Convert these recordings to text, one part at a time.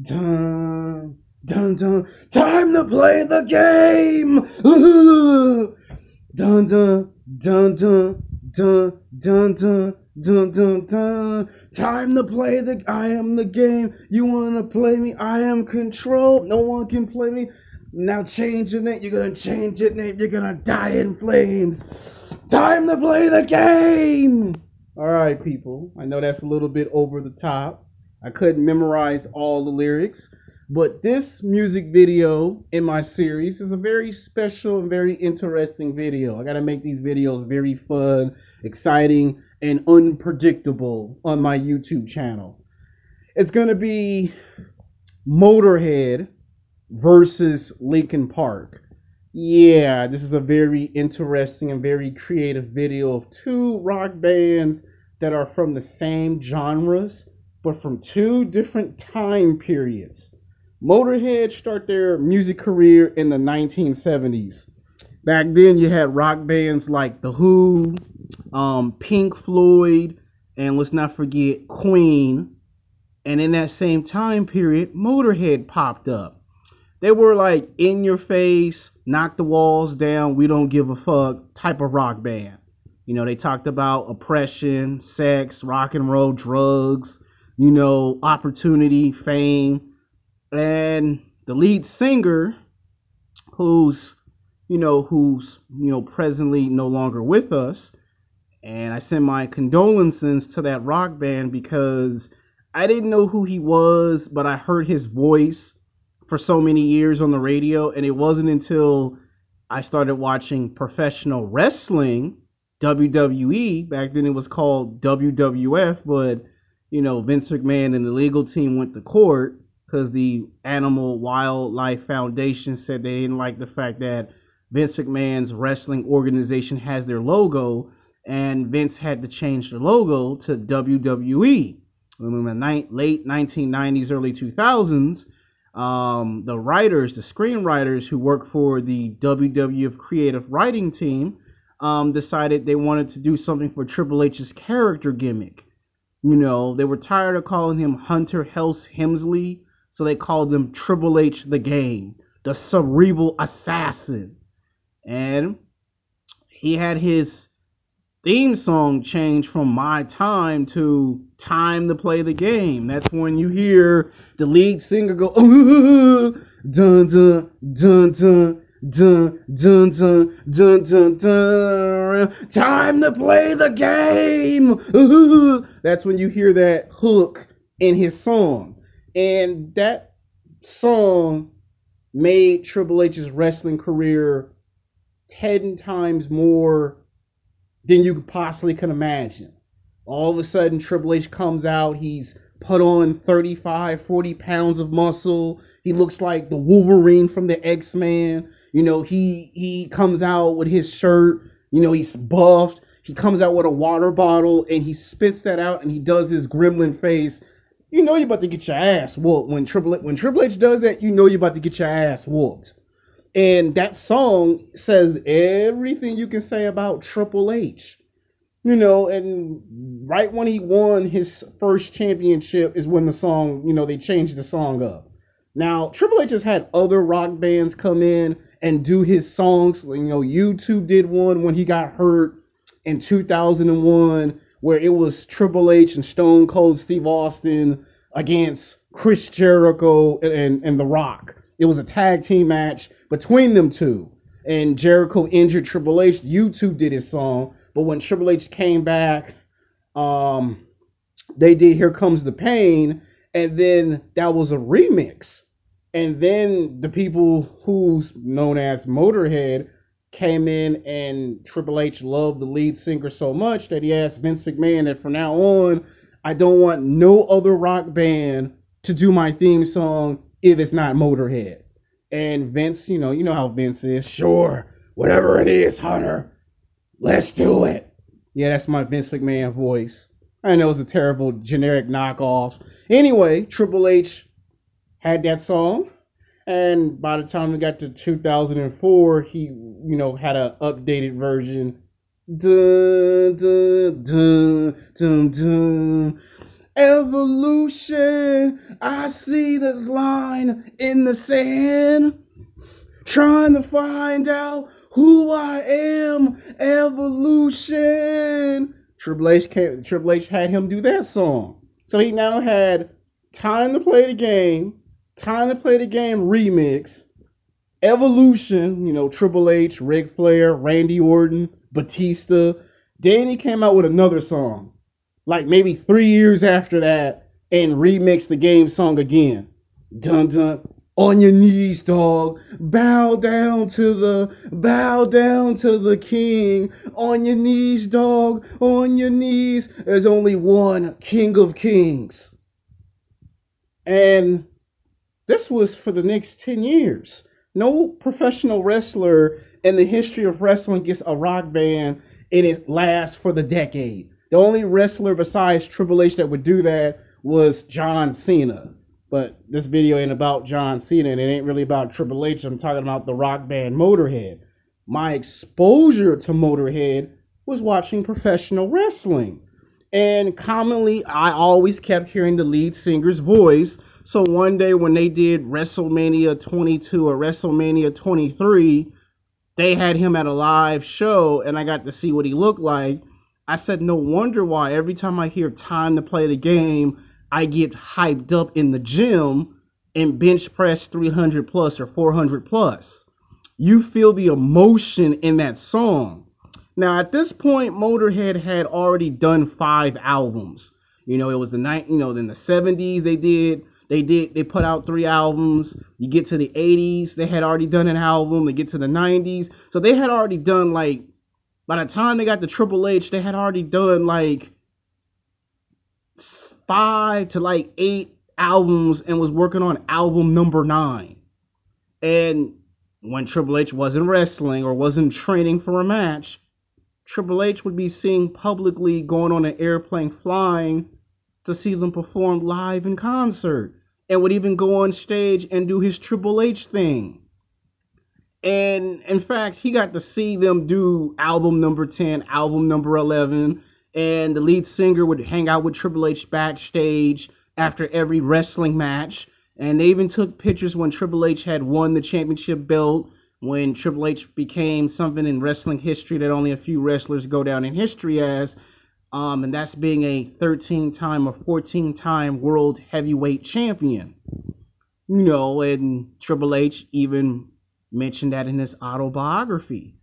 Dun, dun, dun. Time to play the game. Dun, dun, dun, dun, dun, dun, dun. Dun, dun, dun. Time to play the. I am the game. You wanna play me? I am control. No one can play me. Now change your name. You're gonna change your name. You're gonna die in flames. Time to play the game. All right, people. I know that's a little bit over the top. I couldn't memorize all the lyrics, but this music video in my series is a very special and very interesting video. I got to make these videos very fun, exciting, and unpredictable on my YouTube channel. It's going to be MotorHead versus Linkin Park. Yeah, this is a very interesting and very creative video of two rock bands that are from the same genres, but from two different time periods. MotorHead start their music career in the 1970s. Back then, you had rock bands like The Who, Pink Floyd, and let's not forget Queen. And in that same time period, MotorHead popped up. They were like in your face, knock the walls down, we don't give a fuck type of rock band. You know, they talked about oppression, sex, rock and roll, drugs, you know, opportunity, fame. And the lead singer, who's presently no longer with us. And I send my condolences to that rock band because I didn't know who he was, but I heard his voice for so many years on the radio. And it wasn't until I started watching professional wrestling, WWE. Back then it was called WWF, but you know, Vince McMahon and the legal team went to court because the Animal Wildlife Foundation said they didn't like the fact that Vince McMahon's wrestling organization has their logo, and Vince had to change the logo to WWE. In the late 1990s, early 2000s, the screenwriters who work for the WWF creative writing team decided they wanted to do something for Triple H's character gimmick. You know, they were tired of calling him Hunter Hearst Helmsley, so they called him Triple H the Game, the cerebral assassin. And he had his theme song change from My Time to Time to Play the Game. That's when you hear the lead singer go, dun dun dun dun. Dun, dun, dun, dun, dun, dun. Time to play the game. That's when you hear that hook in his song. And that song made Triple H's wrestling career 10 times more than you could possibly could imagine. All of a sudden, Triple H comes out. He's put on 35, 40 pounds of muscle. He looks like the Wolverine from the X-Men. You know, he comes out with his shirt, you know, he's buffed. He comes out with a water bottle and he spits that out and he does his gremlin face. You know you're about to get your ass whooped. When Triple H does that, you know you're about to get your ass whooped. And that song says everything you can say about Triple H. You know, and right when he won his first championship is when the song, you know, they changed the song up. Now, Triple H has had other rock bands come in and do his songs. You know, U2 did one when he got hurt in 2001, where it was Triple H and Stone Cold Steve Austin against Chris Jericho and The Rock. It was a tag team match between them two. And Jericho injured Triple H. U2 did his song. But when Triple H came back, they did Here Comes the Pain. And then that was a remix. And then the people who's known as MotorHead came in, and Triple H loved the lead singer so much that he asked Vince McMahon that from now on, I don't want no other rock band to do my theme song if it's not MotorHead. And Vince, you know how Vince is. Sure, whatever it is, Hunter, let's do it. Yeah, that's my Vince McMahon voice. I know it's a terrible generic knockoff. Anyway, Triple H had that song, and by the time we got to 2004, he, you know, had an updated version. Dun, dun, dun, dun, dun. Evolution. I see the line in the sand. Trying to find out who I am. Evolution. Triple H had him do that song. So he now had Time to Play the Game, Time to Play the Game remix, Evolution, Triple H, Ric Flair, Randy Orton, Batista. Then he came out with another song, like maybe 3 years after that, and remixed the game song again. Dun dun. On your knees, dog. Bow down to the king. On your knees, dog. On your knees. There's only one King of Kings. And this was for the next 10 years. No professional wrestler in the history of wrestling gets a rock band and it lasts for the decade. The only wrestler besides Triple H that would do that was John Cena. But this video ain't about John Cena, and it ain't really about Triple H. I'm talking about the rock band MotorHead. My exposure to MotorHead was watching professional wrestling. And commonly, I always kept hearing the lead singer's voice. So one day when they did WrestleMania 22 or WrestleMania 23, they had him at a live show, and I got to see what he looked like. I said, no wonder why every time I hear Time to Play the Game, I get hyped up in the gym and bench press 300 plus or 400 plus. You feel the emotion in that song. Now, at this point, MotorHead had already done 5 albums. It was in the 70s they put out 3 albums. You get to the 80s, they had already done an album. They get to the 90s. So they had already done, like, by the time they got to Triple H, they had already done like 5 to 8 albums and was working on album number 9. And when Triple H wasn't wrestling or wasn't training for a match, Triple H would be seen publicly going on an airplane flying to see them perform live in concert, and would even go on stage and do his Triple H thing. And in fact, he got to see them do album number 10, album number 11, and the lead singer would hang out with Triple H backstage after every wrestling match. And they even took pictures when Triple H had won the championship belt, when Triple H became something in wrestling history that only a few wrestlers go down in history as, and that's being a 13-time or 14-time world heavyweight champion. And Triple H even mentioned that in his autobiography.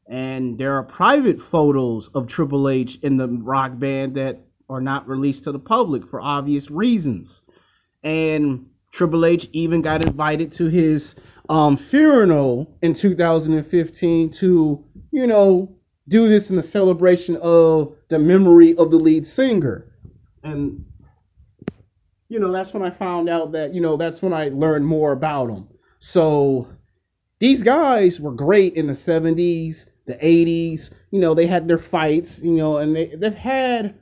And there are private photos of Triple H in the rock band that are not released to the public for obvious reasons. And Triple H even got invited to his funeral in 2015 to, do this in the celebration of the memory of the lead singer. And, that's when I found out that, that's when I learned more about him. So these guys were great in the 70s, the 80s. They had their fights, and they've had,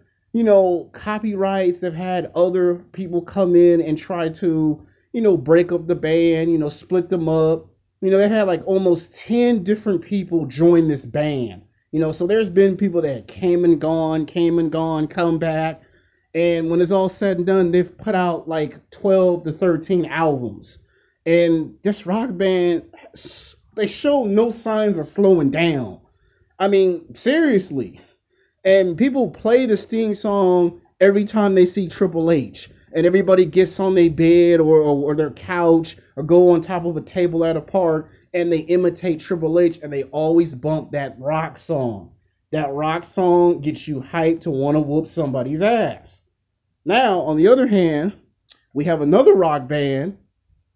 copyrights. They've had other people come in and try to, break up the band, split them up. They had like almost 10 different people join this band. So there's been people that came and gone, come back. And when it's all said and done, they've put out like 12 to 13 albums. And this rock band, they show no signs of slowing down. I mean, seriously. And people play this theme song every time they see Triple H. And everybody gets on their bed or their couch or go on top of a table at a park and they imitate Triple H, and they always bump that rock song. That rock song gets you hyped to want to whoop somebody's ass. Now, on the other hand, we have another rock band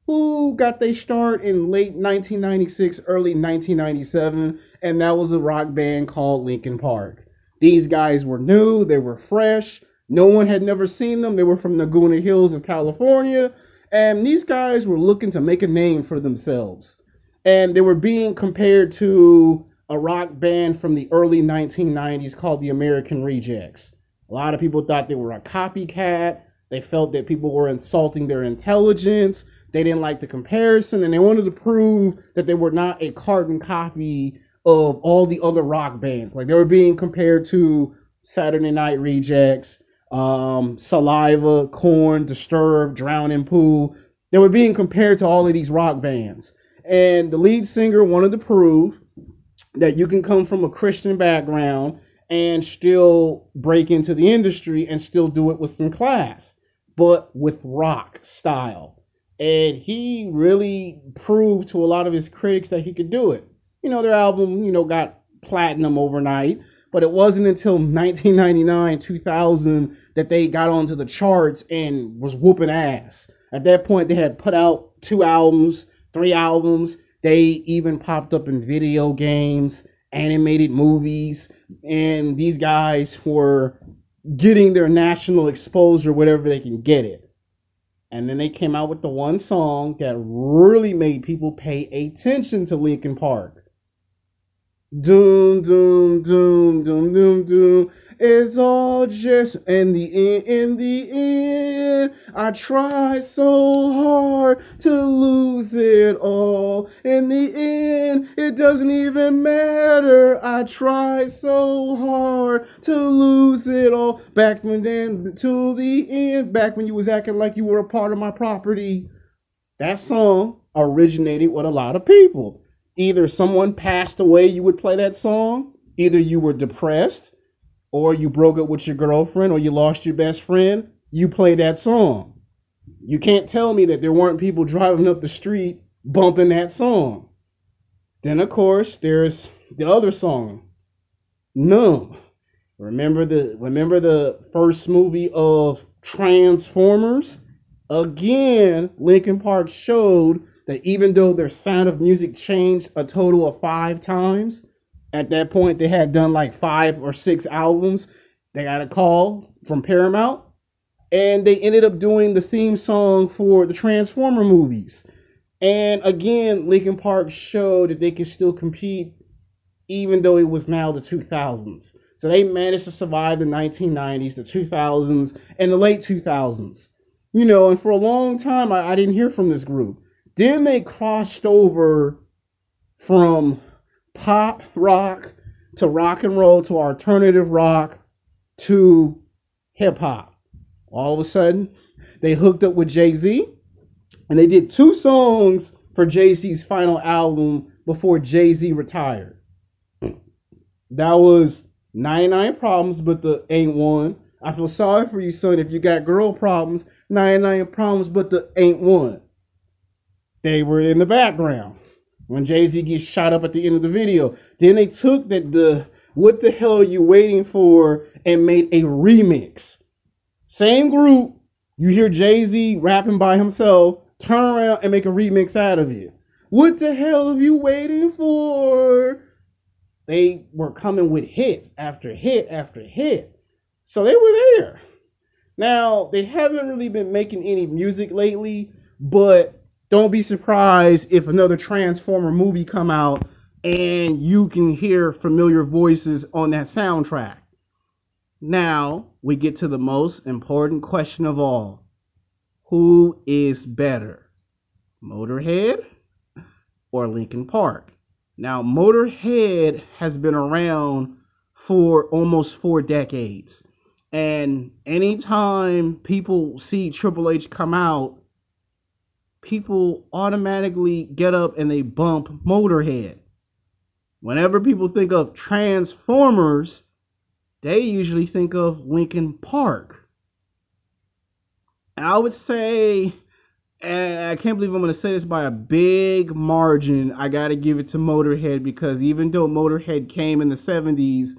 who got their start in late 1996, early 1997, and that was a rock band called Linkin Park. These guys were new, they were fresh, no one had never seen them. They were from Laguna Hills of California, and these guys were looking to make a name for themselves. And they were being compared to a rock band from the early 1990s called the American Rejects. A lot of people thought they were a copycat. They felt that people were insulting their intelligence. They didn't like the comparison, and they wanted to prove that they were not a carbon copy of all the other rock bands. Like, they were being compared to Saturday Night Rejects, Saliva, Corn, Disturbed, Drowning Pool. They were being compared to all of these rock bands. And the lead singer wanted to prove that you can come from a Christian background and still break into the industry and still do it with some class, but with rock style. And he really proved to a lot of his critics that he could do it. You know, their album, got platinum overnight, but it wasn't until 1999, 2000 that they got onto the charts and was whooping ass. At that point, they had put out 2 albums, 3 albums. They even popped up in video games, animated movies, and these guys were getting their national exposure wherever they can get it. And then they came out with the one song that really made people pay attention to Linkin Park. Doom, doom, doom, doom, doom, doom. It's all just in the end. I tried so hard to lose it all. In the end, it doesn't even matter. I tried so hard to lose it all. Back when then to the end. Back when you was acting like you were a part of my property. That song originated with a lot of people. Either someone passed away, you would play that song. Either you were depressed, or you broke up with your girlfriend, or you lost your best friend, you play that song. You can't tell me that there weren't people driving up the street bumping that song. Then, of course, there's the other song, Numb. Remember the first movie of Transformers? Again, Linkin Park showed that even though their sound of music changed a total of 5 times, at that point they had done like 5 or 6 albums. They got a call from Paramount, and they ended up doing the theme song for the Transformer movies. And again, Linkin Park showed that they could still compete even though it was now the 2000s. So they managed to survive the 1990s, the 2000s, and the late 2000s. And for a long time, I didn't hear from this group. Then they crossed over from pop rock to rock and roll to alternative rock to hip hop. All of a sudden, they hooked up with Jay-Z, and they did 2 songs for Jay-Z's final album before Jay-Z retired. That was 99 Problems, but the Ain't One. I feel sorry for you, son, if you got girl problems. 99 Problems, but the Ain't One. They were in the background when Jay-Z gets shot up at the end of the video. Then they took the What the Hell Are You Waiting For and made a remix. Same group, you hear Jay-Z rapping by himself, turn around and make a remix out of it. What the hell are you waiting for? They were coming with hits after hit after hit. So they were there. Now, they haven't really been making any music lately, but don't be surprised if another Transformer movie come out and you can hear familiar voices on that soundtrack. Now, we get to the most important question of all. Who is better? MotorHead or Linkin Park? Now, MotorHead has been around for almost 4 decades. And anytime people see Triple H come out, people automatically get up and they bump MotorHead. Whenever people think of Transformers, they usually think of Linkin Park. And I would say, and I can't believe I'm going to say this by a big margin, I got to give it to MotorHead, because even though MotorHead came in the 70s,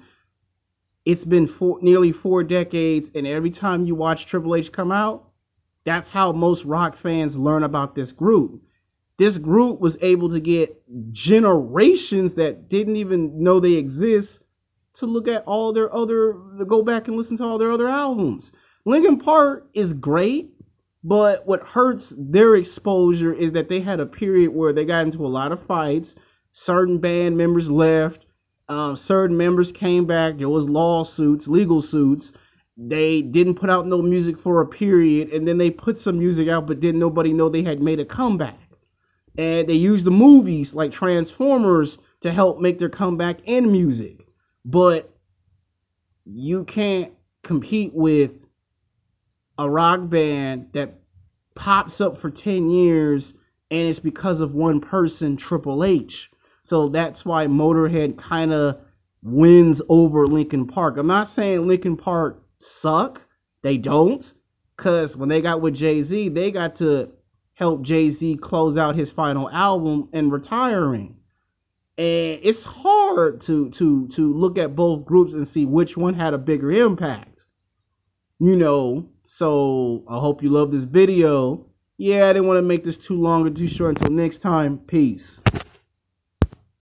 it's been nearly 4 decades, and every time you watch Triple H come out, that's how most rock fans learn about this group. This group was able to get generations that didn't even know they exist to look at all their to go back and listen to all their other albums. Linkin Park is great, but what hurts their exposure is that they had a period where they got into a lot of fights. Certain band members left. Certain members came back. There was lawsuits, legal suits. They didn't put out no music for a period, and then they put some music out, but didn't nobody know they had made a comeback. And they used the movies like Transformers to help make their comeback in music. But you can't compete with a rock band that pops up for 10 years and it's because of one person, Triple H. So that's why Motorhead kind of wins over Linkin Park. I'm not saying Linkin Park suck. They don't. Because when they got with Jay-Z, they got to help Jay-Z close out his final album and retiring. And it's hard to look at both groups and see which one had a bigger impact. So I hope you love this video. Yeah, I didn't want to make this too long or too short. Until next time, peace.